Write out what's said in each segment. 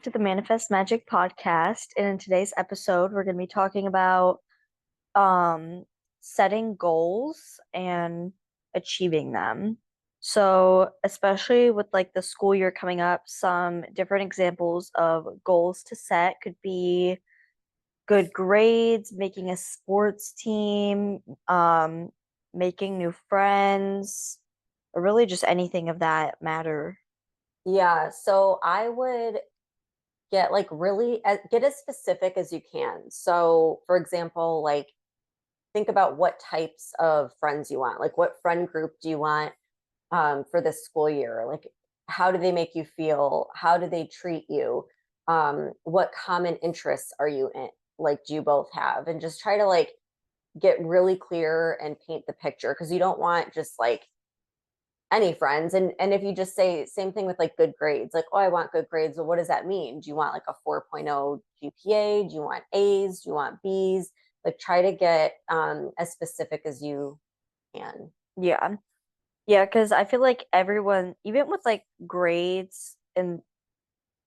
to the Manifest Magic podcast. And in today's episode, we're going to be talking about um setting goals and achieving them. So, especially with like the school year coming up, some different examples of goals to set could be good grades, making a sports team, making new friends, or really just anything of that matter. Yeah, so I would get like get as specific as you can. So, for example, like think about what types of friends you want. Like, what friend group do you want for this school year? Like, how do they make you feel? How do they treat you? What common interests are you in? Like, do you both have? And just try to like get really clear and paint the picture because you don't want just like any friends. And if you just say same thing with like good grades, like, oh, I want good grades, well, what does that mean? Do you want like a 4.0 GPA? Do you want A's? Do you want B's? Like, try to get as specific as you can. Yeah. Yeah, because I feel like everyone, even with like grades and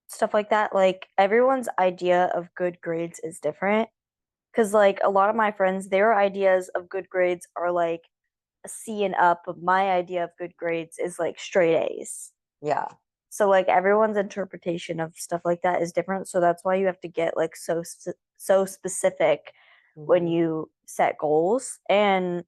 stuff like that, like everyone's idea of good grades is different. Because like a lot of my friends, their ideas of good grades are like a C and up, but my idea of good grades is like straight A's. Yeah. So like everyone's interpretation of stuff like that is different. So that's why you have to get like so specific when Hmm. you set goals. And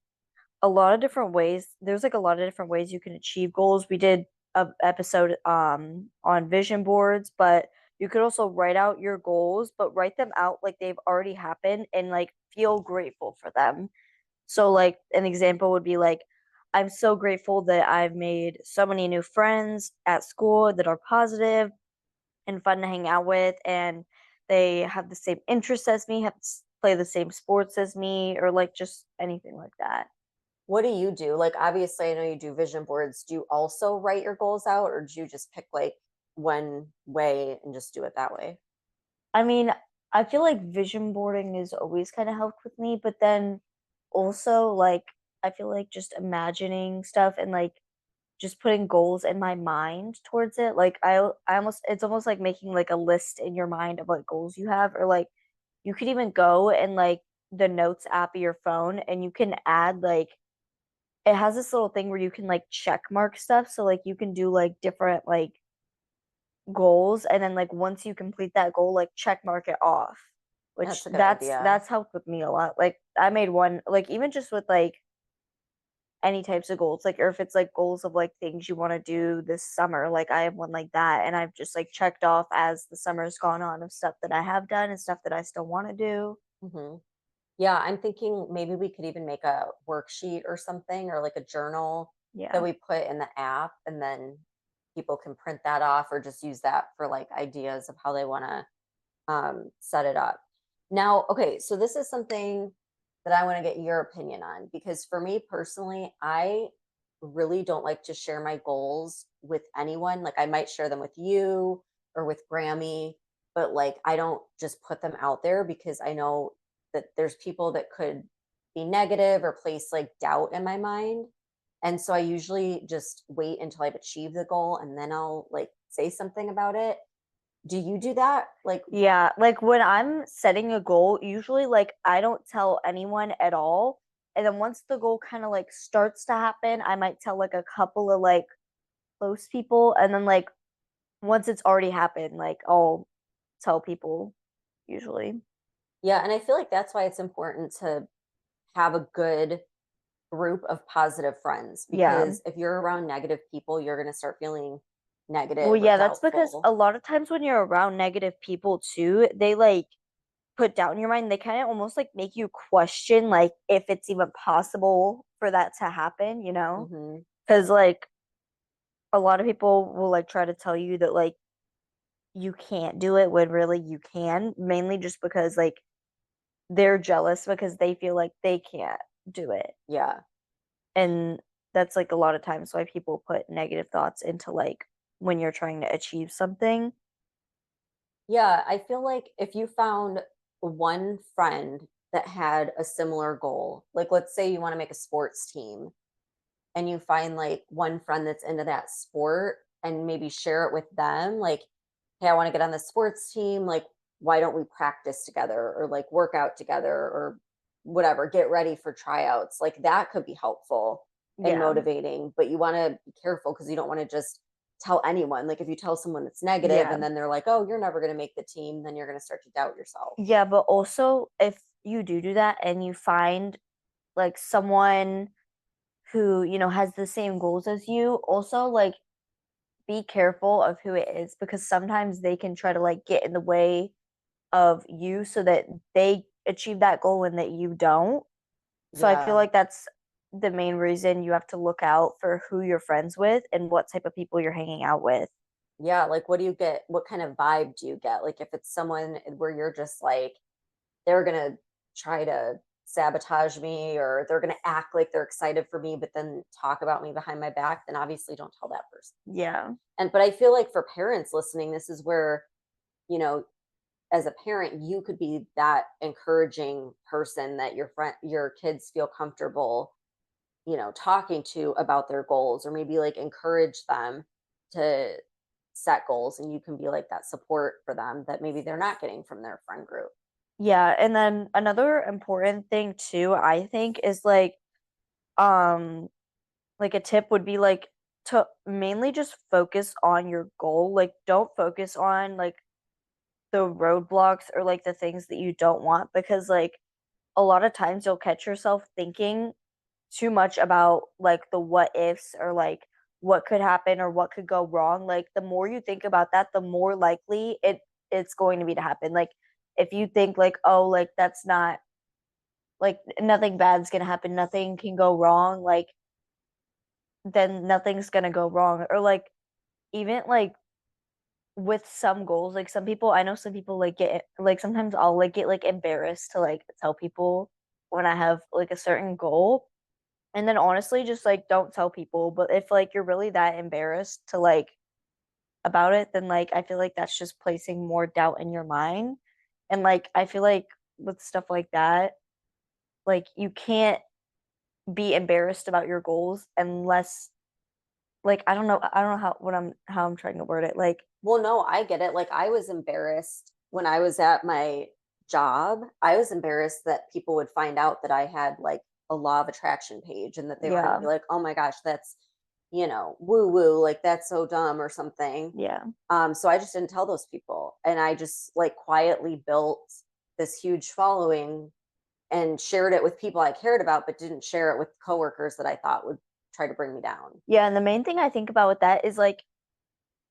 a lot of different ways. There's like a lot of different ways you can achieve goals. We did a episode on vision boards, but you could also write out your goals, but write them out like they've already happened and like feel grateful for them. So like an example would be like I'm so grateful that I've made so many new friends at school that are positive and fun to hang out with and they have the same interests as me, play the same sports as me or like just anything like that. What do you do? Like, obviously, I know you do vision boards. Do you also write your goals out, or do you just pick like one way and just do it that way? I mean, I feel like vision boarding is always kind of helped with me, but then also like I feel like just imagining stuff and like just putting goals in my mind towards it. Like I almost it's almost like making like a list in your mind of what goals you have or like you could even go and like the notes app of your phone and you can add like it has this little thing where you can like check mark stuff so like you can do like different like goals and then like once you complete that goal like check mark it off which That's a good that's idea. that's helped with me a lot like I made one like even just with like any types of goals like or if it's like goals of like things you want to do this summer like I have one like that and I've just like checked off as the summer's gone on of stuff that I have done and stuff that I still want to do. Hmm. Yeah, I'm thinking maybe we could even make a worksheet or something or like a journal that Yeah. we put in the app and then people can print that off or just use that for like ideas of how they want to set it up. Now, okay, so this is something that I want to get your opinion on because for me personally, I really don't like to share my goals with anyone. Like I might share them with you or with Grammy, but like I don't just put them out there because I know that there's people that could be negative or place like doubt in my mind. And so I usually just wait until I've achieved the goal and then I'll like say something about it. Do you do that? Like, Yeah, like when I'm setting a goal, usually like I don't tell anyone at all. And then once the goal kind of like starts to happen, I might tell like a couple of like close people. And then like once it's already happened, like I'll tell people usually. yeah, and I feel like that's why it's important to have a good group of positive friends Yeah. because if you're around negative people, you're going to start feeling Well, negative or yeah, that's because doubtful. a lot of times when you're around negative people too, they like put doubt in your mind. They kind of almost like make you question like if it's even possible for that to happen, you know? Hmm. Because like a lot of people will like try to tell you that like you can't do it when really you can, mainly just because like they're jealous because they feel like they can't do it. Yeah. And that's like a lot of times why people put negative thoughts into like when you're trying to achieve something. Yeah. I feel like if you found one friend that had a similar goal, like let's say you want to make a sports team and you find like one friend that's into that sport and maybe share it with them, like hey, I want to get on the sports team. Like, why don't we practice together or like work out together or whatever, get ready for tryouts? Like, that could be helpful and Yeah. motivating, but you want to be careful because you don't want to just tell anyone. Like, if you tell someone that's negative Yeah. and then they're like, oh, you're never going to make the team, then you're going to start to doubt yourself. Yeah, but also if you do that and you find like someone who, has the same goals as you, also like be careful of who it is because sometimes they can try to like get in the way of you so that they achieve that goal and that you don't. So I feel Yeah. like that's the main reason you have to look out for who you're friends with and what type of people you're hanging out with. Yeah. Like, what do you get? What kind of vibe do you get? Like, if it's someone where you're just like, they're gonna try to sabotage me or they're gonna act like they're excited for me, but then talk about me behind my back, then obviously don't tell that person. Yeah. And but I feel like for parents listening, this is where, you know, as a parent, you could be that encouraging person that your kids feel comfortable, talking to about their goals, or maybe like encourage them to set goals, and you can be like that support for them that maybe they're not getting from their friend group. Yeah, and then another important thing too, I think, is um like a tip would be like to mainly just focus on your goal. Like don't focus on like the roadblocks or like the things that you don't want because like a lot of times you'll catch yourself thinking too much about like the what ifs or like what could happen or what could go wrong. Like the more you think about that, the more likely it's going to be to happen. Like if you think like, oh, like that's not like nothing bad's gonna happen, nothing can go wrong, like then nothing's gonna go wrong. Or like even like with some goals, like some people I know some people like get like sometimes I'll like get like embarrassed to like tell people when I have like a certain goal. And then honestly, just like don't tell people. But if like you're really that embarrassed to like about it, then like I feel like that's just placing more doubt in your mind. And like I feel like with stuff like that, like you can't be embarrassed about your goals unless like I don't know how I'm trying to word it. Like Well, no, I get it. Like, I was embarrassed when I was at my job. I was embarrassed that people would find out that I had like a law of attraction page and that they were going to yeah, be like, oh my gosh, that's, woo woo, like that's so dumb or something. yeah. So I just didn't tell those people. And I just like quietly built this huge following and shared it with people I cared about, but didn't share it with coworkers that I thought would try to bring me down. Yeah, and the main thing I think about with that is like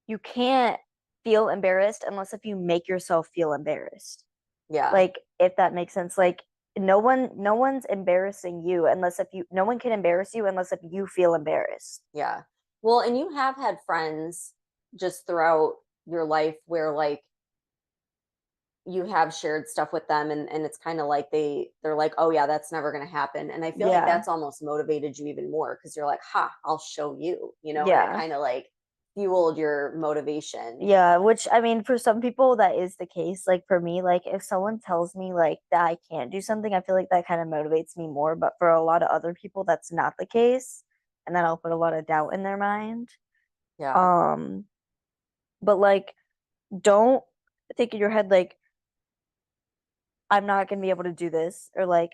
you can't feel embarrassed unless if you make yourself feel embarrassed. Yeah. Like if that makes sense. Like no one's embarrassing you unless if you no one can embarrass you unless if you feel embarrassed. Yeah. Well, and you have had friends just throughout your life where like you have shared stuff with them and it's kind of like they're like, "Oh yeah, that's never going to happen." And I feel like Yeah. that's almost motivated you even more because you're like, "Ha, I'll show you," and it Yeah. kind of like fueled your motivation. Yeah, which I mean for some people that is the case. Like for me, like if someone tells me like that I can't do something, I feel like that kind of motivates me more, but for a lot of other people that's not the case, and that'll put a lot of doubt in their mind. Yeah. Um but like don't think in your head like I'm not going to be able to do this or like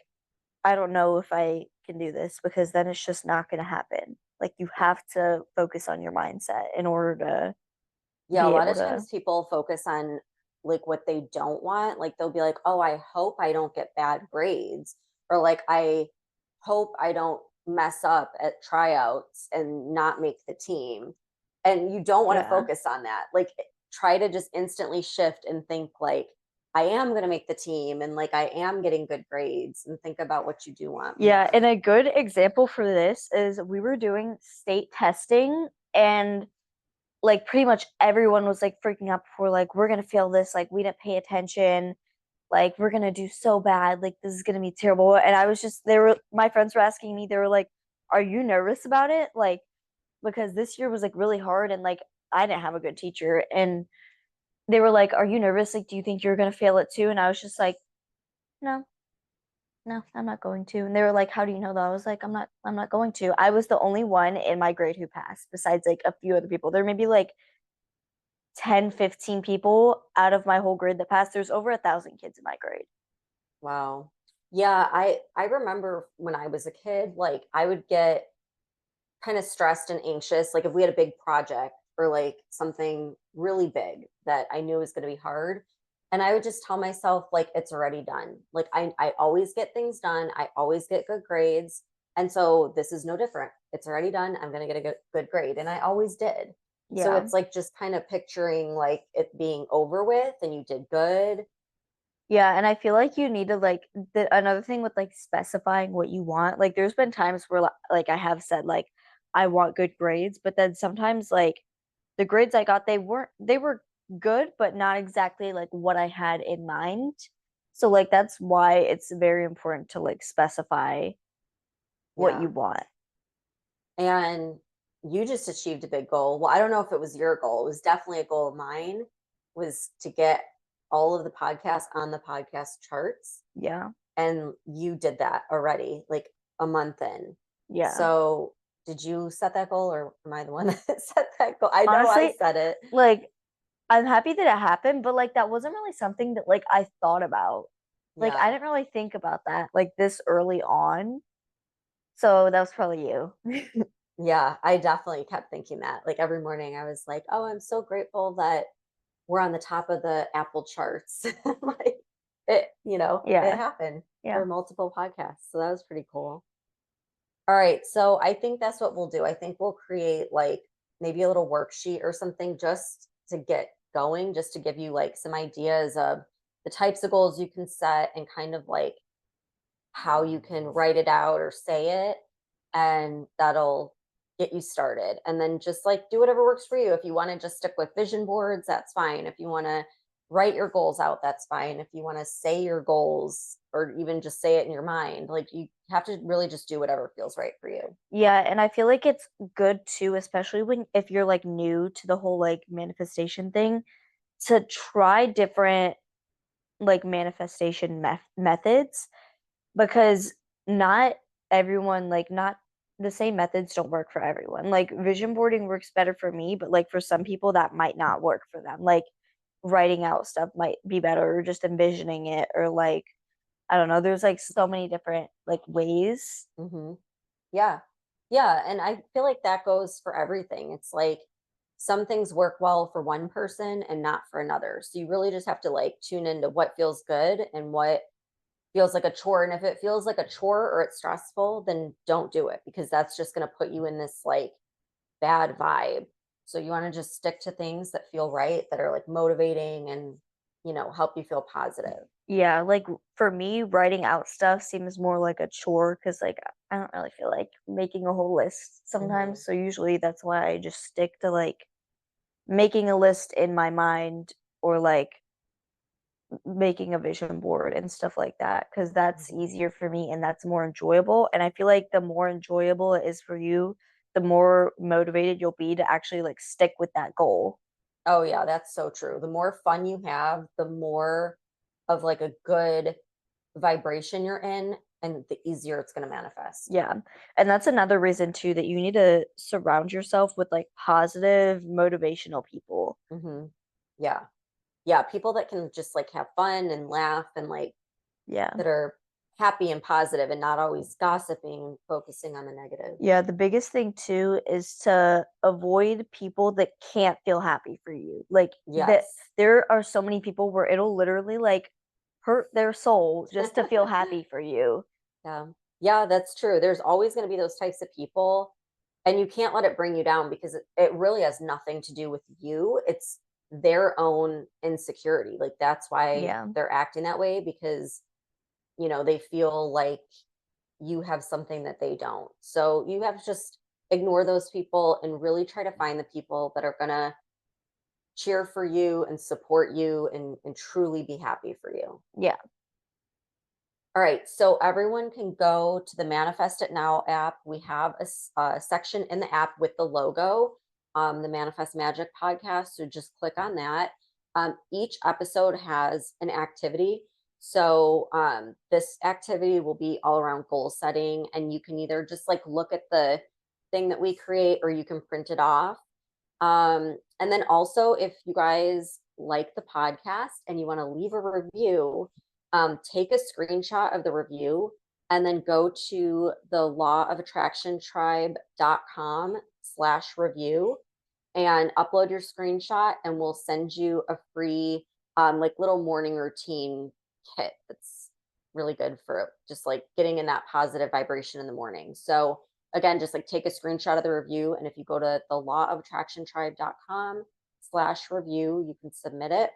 I don't know if I can do this because then it's just not going to happen. Like you have to focus on your mindset in order to Yeah, a be lot able of to times people focus on like what they don't want. Like they'll be like, "Oh, I hope I don't get bad grades," or like, "I hope I don't mess up at tryouts and not make the team." And you don't want to yeah. focus on that. Like try to just instantly shift and think like, "I am going to make the team and like I am getting good grades," and think about what you do want Yeah, more. and a good example for this is we were doing state testing and like pretty much everyone was like freaking out before like we're going to fail this, like we didn't pay attention, like we're going to do so bad, like this is going to be terrible. And I was just they were my friends were asking me, they were like, "Are you nervous about it?" Like because this year was like really hard and like I didn't have a good teacher and they were like, "Are you nervous? Like do you think you're going to fail it too?" And I was just like, "No. No, I'm not going to." And they were like, "How do you know that?" I was like, I'm not going to." I was the only one in my grade who passed, besides like a few other people. There may be like 10, 15 people out of my whole grade that passed. There's over 1,000 kids in my grade. Wow. Yeah, I remember when I was a kid, like I would get kind of stressed and anxious, like if we had a big project or like something really big that I knew was going to be hard. And I would just tell myself, like, it's already done. Like, I always get things done, I always get good grades. And so this is no different. It's already done. I'm going to get a good grade. And I always did. So Yeah. it's like just kind of picturing like it being over with and you did good. Yeah, and I feel like you need to like another thing with like specifying what you want. Like there's been times where like I have said like I want good grades, but then sometimes like the grades I got they were good, but not exactly like what I had in mind. So like that's why it's very important to like specify what you Yeah. want. And you just achieved a big goal. Well, I don't know if it was your goal. It was definitely a goal of mine was to get all of the podcasts on the podcast charts. Yeah. And you did that already, like a month in. Yeah. So did you set that goal or am I the one that set that goal? I know I Honestly, set it. like I'm happy that it happened, but like that wasn't really something that like I thought about. Like I Yeah. didn't really think about that like this early on. So that was probably you. Yeah. I definitely kept thinking that. Like every morning I was like, oh, I'm so grateful that we're on the top of the Apple charts. Like it Yeah. happened for Yeah. multiple podcasts. So that was pretty cool. All right. So I think that's what we'll do. I think we'll create like maybe a little worksheet or something just to get going, just to give you like some ideas of the types of goals you can set and kind of like how you can write it out or say it. And that'll get you started. And then just like do whatever works for you. If you want to just stick with vision boards, that's fine. If you want to write your goals out, that's fine. If you want to say your goals or even just say it in your mind, like you have to really just do whatever feels right for you. Yeah, and I feel like it's good too, especially when if you're like new to the whole like manifestation thing, to try different like manifestation methods because not everyone like not the same methods don't work for everyone. Like vision boarding works better for me, but like for some people that might not work for them. Like writing out stuff might be better or just envisioning it or like I don't know, there's like so many different like ways. Hmm. Yeah. Yeah. And I feel like that goes for everything. It's like some things work well for one person and not for another. So you really just have to like tune into what feels good and what feels like a chore. And if it feels like a chore or it's stressful, then don't do it because that's just going to put you in this like bad vibe. So you want to just stick to things that feel right, that are like motivating and, help you feel positive. Yeah, like for me, writing out stuff seems more like a chore because like I don't really feel like making a whole list Hmm. sometimes. So usually that's why I just stick to like making a list in my mind or like making a vision board and stuff like that because that's easier for me and that's more enjoyable. And I feel like the more enjoyable it is for you, the more motivated you'll be to actually like stick with that goal. Oh yeah, that's so true. The more fun you have, the more of like a good vibration you're in and the easier it's going to manifest. Yeah. And that's another reason too that you need to surround yourself with like positive, motivational people. Hmm. Yeah. Yeah, people that can just like have fun and laugh and like Yeah. that are happy and positive and not always gossiping, focusing on the negative. Yeah, the biggest thing too is to avoid people that can't feel happy for you. Like that Yes. there are so many people where it'll literally like hurt their soul just to feel happy for you. Yeah. Yeah, that's true. There's always going to be those types of people, and you can't let it bring you down because it really has nothing to do with you. It's their own insecurity. Like that's why Yeah. they're acting that way because, they feel like you have something that they don't. So you have to just ignore those people and really try to find the people that are going to cheer for you and support you and truly be happy for you. Yeah. All right, so everyone can go to the Manifest It Now app. We have a section in the app with the logo, the Manifest Magic podcast. So just click on that. Each episode has an activity. So this activity will be all around goal setting, and you can either just like look at the thing that we create or you can print it off. And then also, if you guys like the podcast and you want to leave a review, take a screenshot of the review and then go to the lawofattractiontribe.com/review and upload your screenshot, and we'll send you a free like little morning routine kit that's really good for just like getting in that positive vibration in the morning. So again, just like take a screenshot of the review, and if you go to the lawofattractiontribe.com/review, you can submit it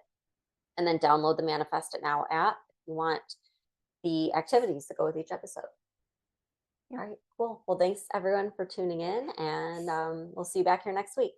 and then download the Manifest It Now app if you want the activities that go with each episode. All right, cool. Well, thanks everyone for tuning in, and we'll see you back here next week.